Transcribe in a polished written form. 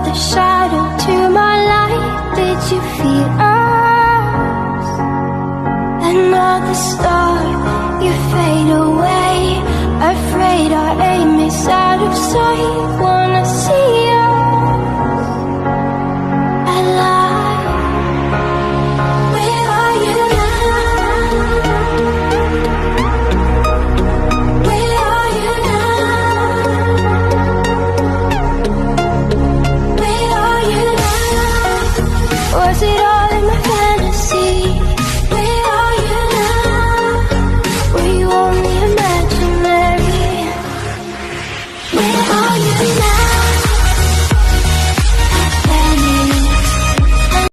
The shadow to my light, did you feel us? Another star, you fade away. Afraid our aim is out of sight. Wanna see us alive. Where are you now? Where are you now? Was it all in my head?